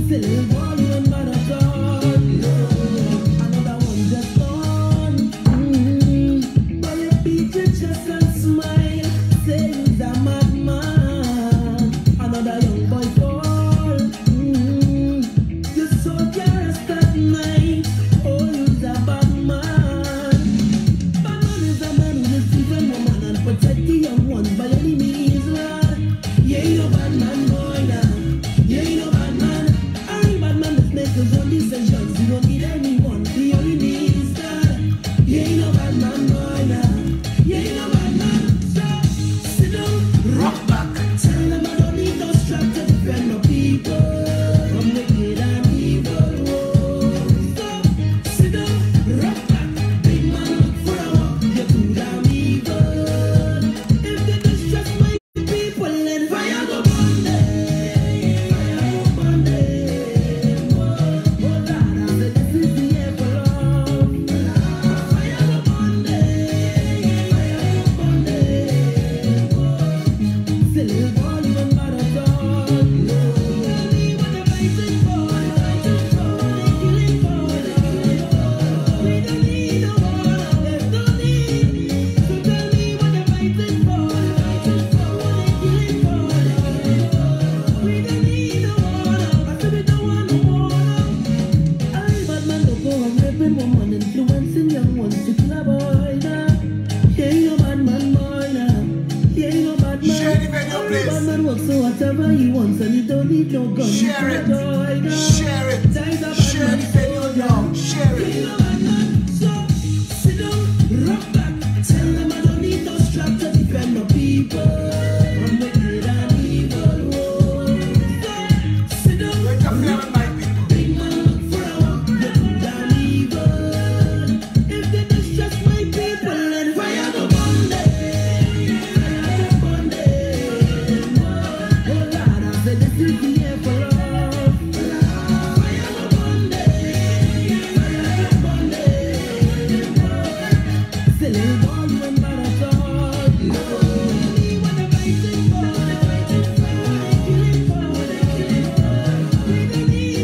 Still volume but a God. Another one just gone. But you beat your chest and smile. Say he's a madman. Another young boy fall. You so careless that night. Oh, you's a bad man. Bad man is a man who will defend woman and protect the young ones by any means, lad. You ain't no bad man, boy, now. You ain't no bad man. I'm bad man that makes his own decisions. You don't need anyone. The only need is that. You ain't no bad man, boy, now. You ain't no bad man. So, sit down, Rock back. tell them I don't need no strap to defend my people from wicked and evil. Oh, so, sit down, rock back. Big man, look for a walk. You're too damn evil. If they distress my people, then fire go Monday. Fire go Monday. Oh, Lord, I said this is the air for love. Fire go Monday. Fire go Monday. Still volume but a God. Tell me what the fight is for. What they killing for. We don't need no war. There's no need. So tell me what the fight is for. What they killing for. We don't need no war. I said we don't want no war. I bad man don't go on raping woman, influencing young ones to kill a boy now. He ain't no bad man, boy now. He ain't no bad man. Share the video, All the please. bad man works so whatever he wants and he don't need no gun. Share it. Boy now. Share it. That is a bad Share man, the video now. Share he it. ain't no bad man. So sit down, rock back. Tell them I don't need no strap to defend my people from wicked and evil. Oh, so sit down, Wait a minute, my people. big man, look for a walk. You're too damn evil. If they distress my people, then fire go Monday. Fire go Monday. Oh Lord, I said this is the air for love. Fire go Monday. Fire go Monday. Still in volume but a God. Tell me what the fight is for. What they killing for. We don't need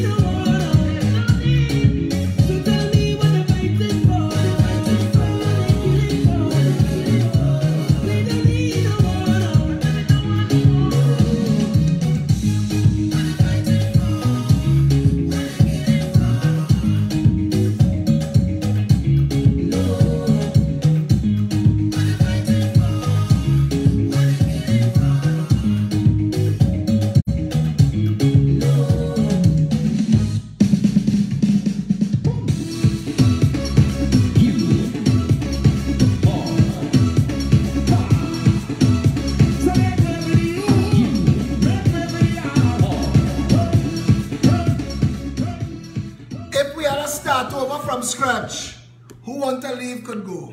to start over from scratch, who want to leave could go.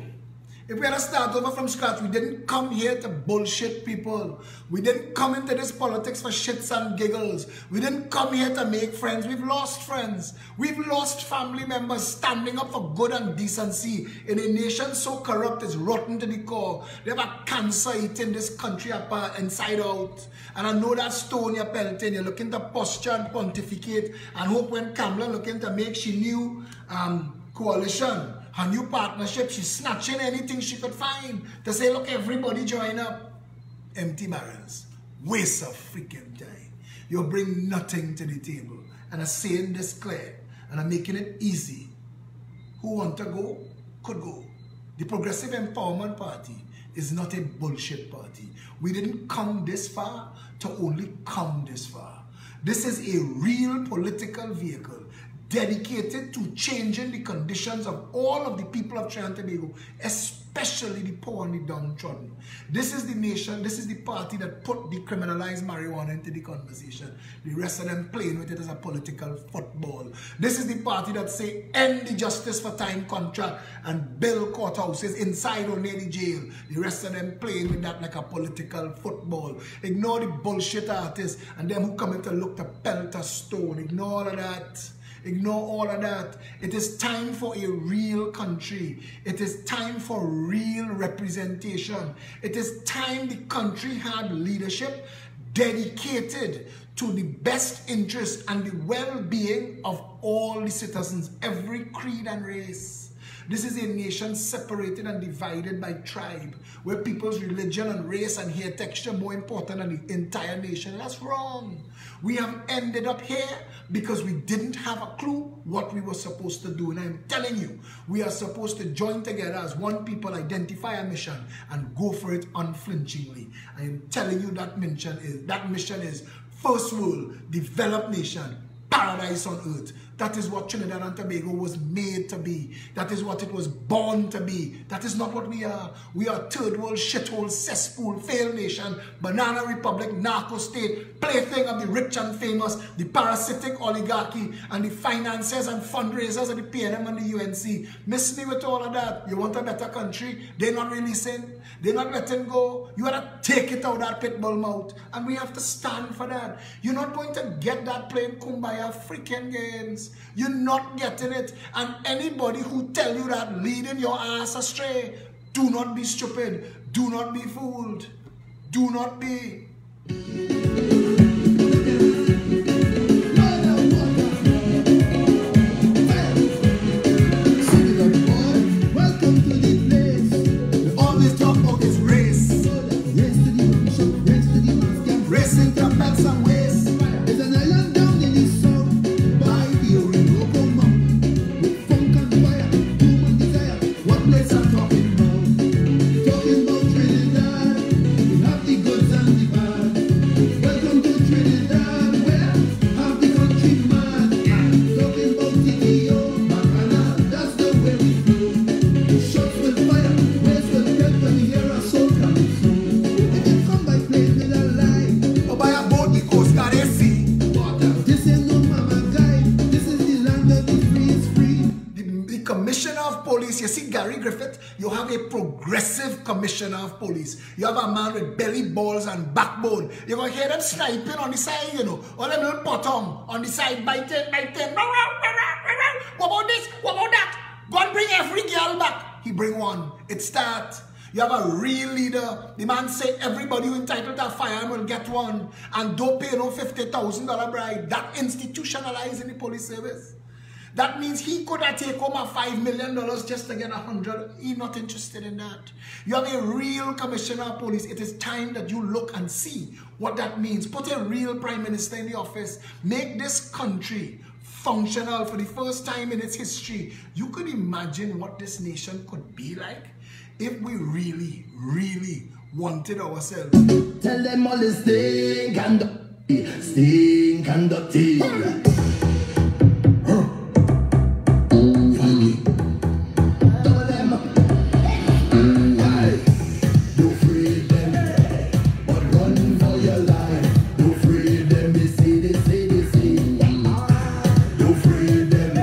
If we had to start over from scratch, we didn't come here to bullshit people. We didn't come into this politics for shits and giggles. We didn't come here to make friends. We've lost friends. We've lost family members standing up for good and decency in a nation so corrupt it's rotten to the core. They have a cancer eating this country apart, inside out. And I know that stone you're pelting. You're looking to posture and pontificate and hope when Kamala looking to make she new coalition, her new partnership, she's snatching anything she could find to say, look, everybody join up. Empty barrels. Waste of freaking time. You bring nothing to the table. And I'm saying this clear. And I'm making it easy. Who want to go, could go. The Progressive Empowerment Party is not a bullshit party. We didn't come this far to only come this far. This is a real political vehicle dedicated to changing the conditions of all of the people of Trinidad and Tobago, especially the poor and the downtrodden. This is the nation, this is the party that put decriminalized marijuana into the conversation. The rest of them playing with it as a political football. This is the party that say end the justice for time contract and build courthouses inside or near the jail. The rest of them playing with that like a political football. Ignore the bullshit artists and them who come in to look to pelt a stone. Ignore all of that. Ignore all of that. It is time for a real country. It is time for real representation. It is time the country had leadership dedicated to the best interest and the well-being of all the citizens, every creed and race. This is a nation separated and divided by tribe, where people's religion and race and hair texture more important than the entire nation. That's wrong. We have ended up here because we didn't have a clue what we were supposed to do. And I'm telling you, we are supposed to join together as one people, identify a mission, and go for it unflinchingly. I am telling you that mission is first world, developed nation, paradise on earth. That is what Trinidad and Tobago was made to be. That is what it was born to be. That is not what we are. We are third world, shithole, cesspool, failed nation, banana republic, narco state, plaything of the rich and famous, the parasitic oligarchy, and the financiers and fundraisers of the PNM and the UNC. Miss me with all of that. You want a better country? They're not releasing. They're not letting go. You gotta take it out of that pit bull mouth. And we have to stand for that. You're not going to get that playing kumbaya freaking games. You're not getting it. And anybody who tell you that leading your ass astray, do not be stupid. Do not be fooled. Do not be. Welcome to the place. All this talk about is race. Race to the mansion, race to the master. Racing trumpets and ways. There's an island down in the south by the Orinoco Mountain with funk and fire, human desire. What place I'm talking about? Talking about Trinidad. We have the goods and the bad. Welcome to Trinidad, where half the country mad. Talking about TDO, Bacana, that's the way we flow. Shots will fire, waves will get when we hear our soul coming through. It can come by plane with a lie. Or by a boat, the coast guard AC. This ain't no mama guy. This is the land of the free is free. The commissioner of police, you see Gary Griffith, you have a progressive commissioner of police. You have a man with belly balls and backbone. You're going to hear them sniping on the side, you know. All them little bottom on the side, biting. What about this? What about that? Go and bring every girl back. He bring one. It's that. You have a real leader. The man say everybody who entitled to a firearm will get one. And don't pay no $50,000 bribe. That institutionalized in the police service. That means he could have taken home a $5 million just to get 100. He's not interested in that. You have a real commissioner of police. It is time that you look and see what that means. Put a real prime minister in the office. Make this country functional for the first time in its history. You could imagine what this nation could be like if we really, really wanted ourselves. Tell them all the stink and dirty. Tell them, hey, don't free them, but run for your life. Don't free them, they say. Don't free them,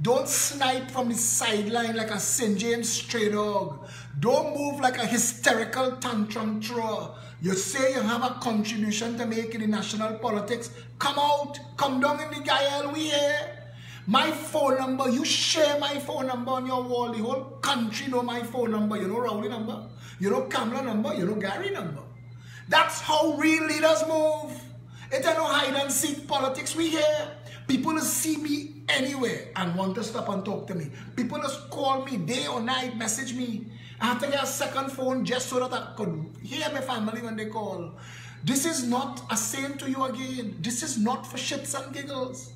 Don't snipe from the sideline like a St. James stray dog. Don't move like a hysterical tantrum thrower. You say you have a contribution to make in the national politics. Come out. Come down in the Gael. We here. My phone number. You share my phone number on your wall. The whole country know my phone number. You know Rowley number. You know Kamala number. You know Gary number. That's how real leaders move. It ain't no hide and seek politics. We here. People see me anywhere and want to stop and talk to me. People just call me day or night, message me. I have to get a second phone just so that I could hear my family when they call. This is not a saying to you again. This is not for shits and giggles.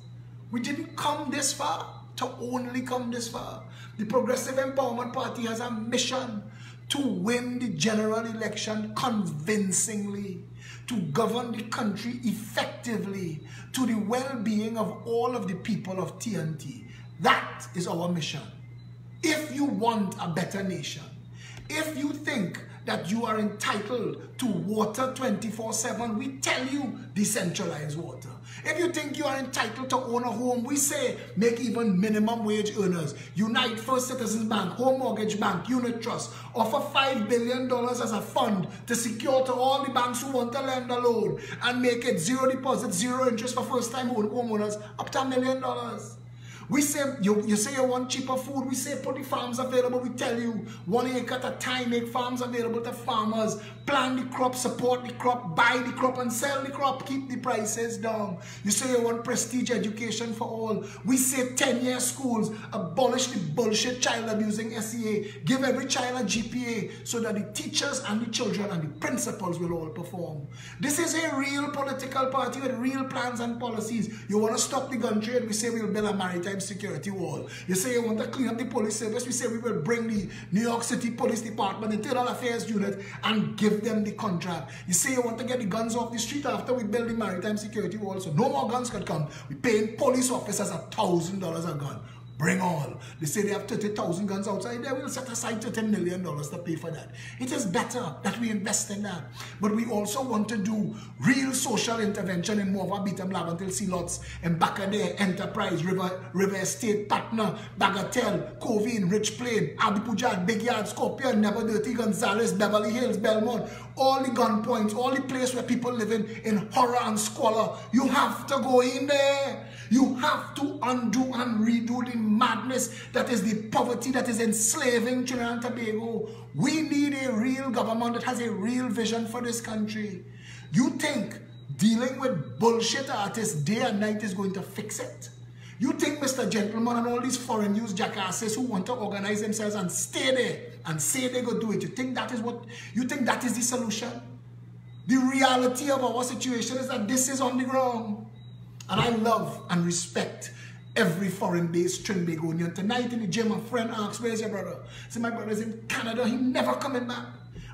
We didn't come this far to only come this far. The Progressive Empowerment Party has a mission to win the general election convincingly, to govern the country effectively, to the well-being of all of the people of TNT. That is our mission. If you want a better nation, if you think that you are entitled to water 24/7, we tell you decentralize water. If you think you are entitled to own a home, we say make even minimum wage earners. Unite First Citizens Bank, Home Mortgage Bank, Unit Trust, offer $5 billion as a fund to secure to all the banks who want to lend a loan and make it zero deposit, zero interest for first-time homeowners up to $1 million. We say, you say you want cheaper food, we say put the farms available, we tell you 1 acre at a time, make farms available to farmers, plant the crop, support the crop, buy the crop and sell the crop, keep the prices down. You say you want prestige education for all, we say 10-year schools, abolish the bullshit child abusing SEA, give every child a GPA so that the teachers and the children and the principals will all perform. This is a real political party with real plans and policies. You want to stop the gun trade, we say we'll build a maritime security wall. You say you want to clean up the police service, we say we will bring the New York City Police Department, Internal Affairs Unit, and give them the contract. You say you want to get the guns off the street after we build the maritime security wall, so no more guns can come. We're paying police officers $1,000 a gun. Bring all. They say they have 30,000 guns outside there. We'll set aside $30 million to pay for that. It is better that we invest in that. But we also want to do real social intervention in Morva, Beetham, Lavantil, Sea Lots, and Bacadere, Enterprise, River Estate, Patna, Bagatelle, Covine, Rich Plain, Abu Pujad, Big Yard, Scorpion, Never Dirty, Gonzales, Beverly Hills, Belmont, all the gun points, all the place where people living in horror and squalor. You have to go in there. You have to undo and redo the madness that is the poverty that is enslaving Trinidad and Tobago. We need a real government that has a real vision for this country. You think dealing with bullshit artists day and night is going to fix it? You think Mr. Gentleman and all these foreign news jackasses who want to organize themselves and stay there and say they go do it, you think that is the solution? The reality of our situation is that this is on the ground. And I love and respect every foreign-based Trinbagonian. Tonight in the gym, a friend asks, where's your brother? I say, my brother's in Canada. He never coming back.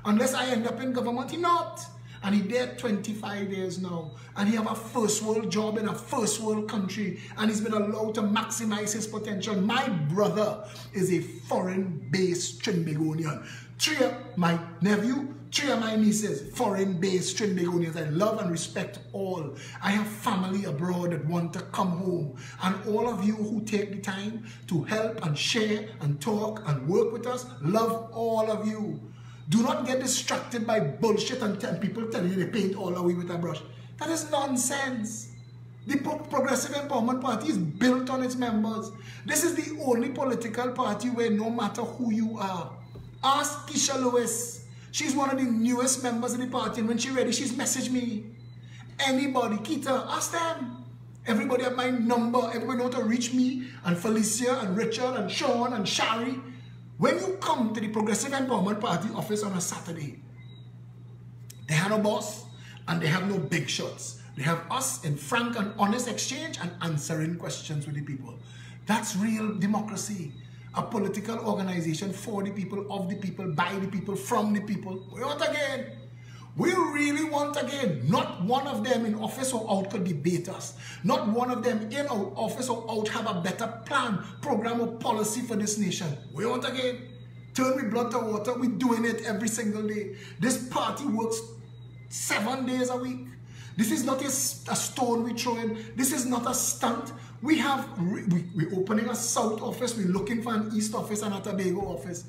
Unless I end up in government, he not. And he there 25 years now. And he have a first world job in a first world country. And he's been allowed to maximize his potential. My brother is a foreign-based Trinbagonian. Three of my nephew, 3 of my nieces, foreign-based Trinbagonians. I love and respect all. I have family abroad that want to come home. And all of you who take the time to help and share and talk and work with us, love all of you. Do not get distracted by bullshit and people telling you they paint all away with a brush. That is nonsense. The Progressive Empowerment Party is built on its members. This is the only political party where no matter who you are. Ask Keisha Lewis. She's one of the newest members of the party, and when she's ready, she's messaged me. Anybody, Keita, ask them. Everybody have my number. Everybody know how to reach me, and Felicia, and Richard, and Sean, and Shari. When you come to the Progressive Empowerment Party office on a Saturday, they have no boss, and they have no big shots. They have us in frank and honest exchange and answering questions with the people. That's real democracy. A political organization for the people, of the people, by the people, from the people. We want again. We really want again. Not one of them in office or out could debate us. Not one of them in our office or out have a better plan, program, or policy for this nation. We want again. Turn we blood to water. We're doing it every single day. This party works 7 days a week. This is not a stone we throw in. This is not a stunt. We're opening a South office. We're looking for an East office and a Tobago office.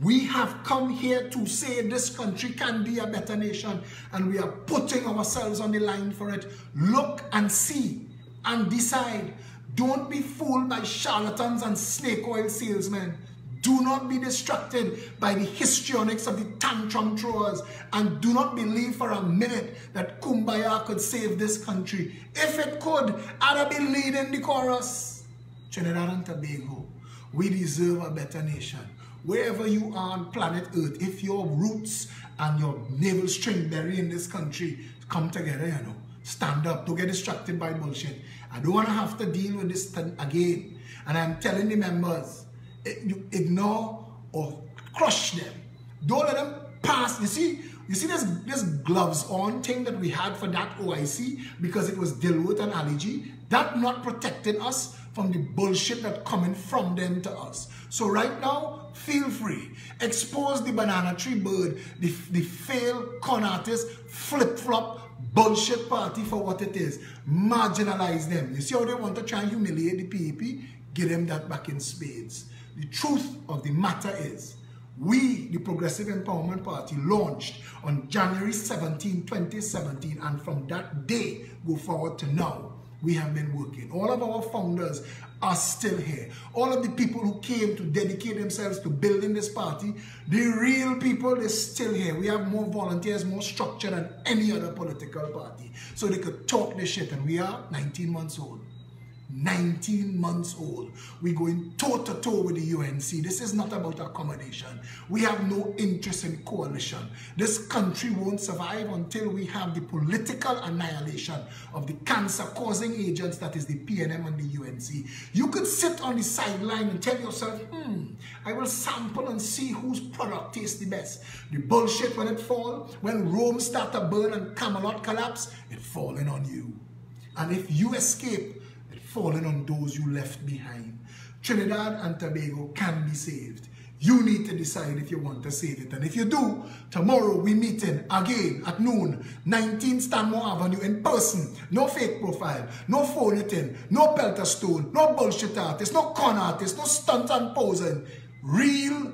We have come here to say this country can be a better nation, and we are putting ourselves on the line for it. Look and see and decide. Don't be fooled by charlatans and snake oil salesmen. Do not be distracted by the histrionics of the tantrum throwers, and do not believe for a minute that Kumbaya could save this country. If it could, I'd be leading the chorus. Trinidad and Tobago, we deserve a better nation. Wherever you are on planet Earth, if your roots and your navel string bury in this country come together, you know, stand up. Don't get distracted by bullshit. I don't want to have to deal with this again. And I'm telling the members, you ignore or crush them. Don't let them pass. You see this gloves on thing that we had for that OIC because it was Dilworth and Ali G, that not protecting us from the bullshit that coming from them to us. So right now, feel free. Expose the banana tree bird, the failed con artist, flip-flop bullshit party for what it is. Marginalize them. You see how they want to try and humiliate the PEP? Give them that back in spades. The truth of the matter is, we, the Progressive Empowerment Party, launched on January 17, 2017, and from that day go forward to now, we have been working. All of our founders are still here. All of the people who came to dedicate themselves to building this party, the real people, they're still here. We have more volunteers, more structure than any other political party. So they could talk this shit, and we are 19 months old. 19 months old. We're going toe-to-toe with the UNC. This is not about accommodation. We have no interest in coalition. This country won't survive until we have the political annihilation of the cancer-causing agents that is the PNM and the UNC. You could sit on the sideline and tell yourself, I will sample and see whose product tastes the best. The bullshit when it falls, when Rome start to burn and Camelot collapse, it's falling on you. And if you escape, falling on those you left behind. Trinidad and Tobago can be saved. You need to decide if you want to save it. And if you do, tomorrow we meeting again at noon, 19 Stanmore Avenue in person. No fake profile, no phone it in, no pelter stone, no bullshit artist, no con artist, no stunt and posing. Real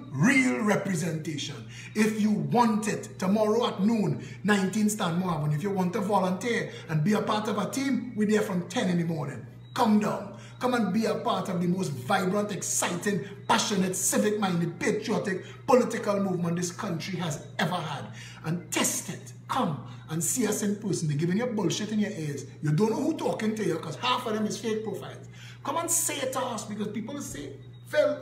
representation. If you want it, tomorrow at noon, 19 Stanmore Avenue. If you want to volunteer and be a part of a team, we're there from 10 in the morning. Come down. Come and be a part of the most vibrant, exciting, passionate, civic-minded, patriotic, political movement this country has ever had. And test it. Come and see us in person. They're giving you bullshit in your ears. You don't know who's talking to you because half of them is fake profiles. Come and say it to us because people are saying, Phil,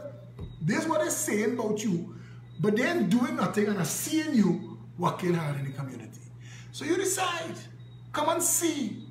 this is what they're saying about you, but they ain't doing nothing and are seeing you working hard in the community. So you decide. Come and see.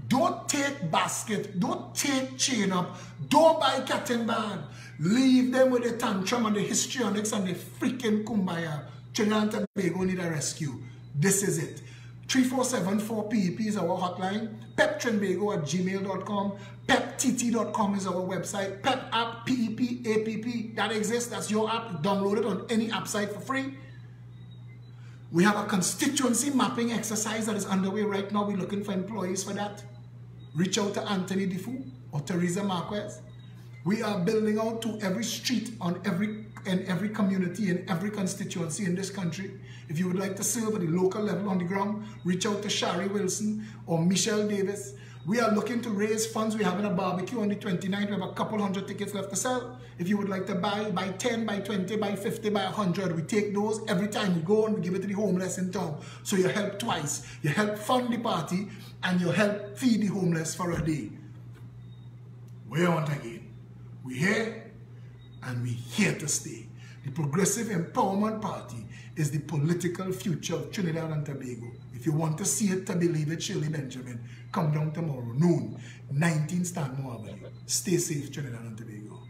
Don't take basket, don't take chain up, don't buy cat and bag. Leave them with the tantrum and the histrionics and the freaking kumbaya. Trinidad and Tobago need a rescue. This is it. 347-4PEP is our hotline. peptrinbago@gmail.com. peptt.com is our website. Pep app, PEP, APP, that exists. That's your app. Download it on any app site for free. We have a constituency mapping exercise that is underway right now. We're looking for employees for that. Reach out to Anthony Defoe or Teresa Marquez. We are building out to every street on every community in every constituency in this country. If you would like to serve at the local level on the ground, reach out to Shari Wilson or Michelle Davis. We are looking to raise funds. We're having a barbecue on the 29th. We have a couple hundred tickets left to sell. If you would like to buy 10, buy 20, buy 50, buy 100, we take those. Every time you go and we give it to the homeless in town. So you help twice. You help fund the party and you help feed the homeless for a day. We're on again. We're here and we're here to stay. The Progressive Empowerment Party is the political future of Trinidad and Tobago. If you want to see it, to believe it, Shirley Benjamin, come down tomorrow, noon, 19 Stanmore Avenue. Stay safe, Trinidad and Tobago.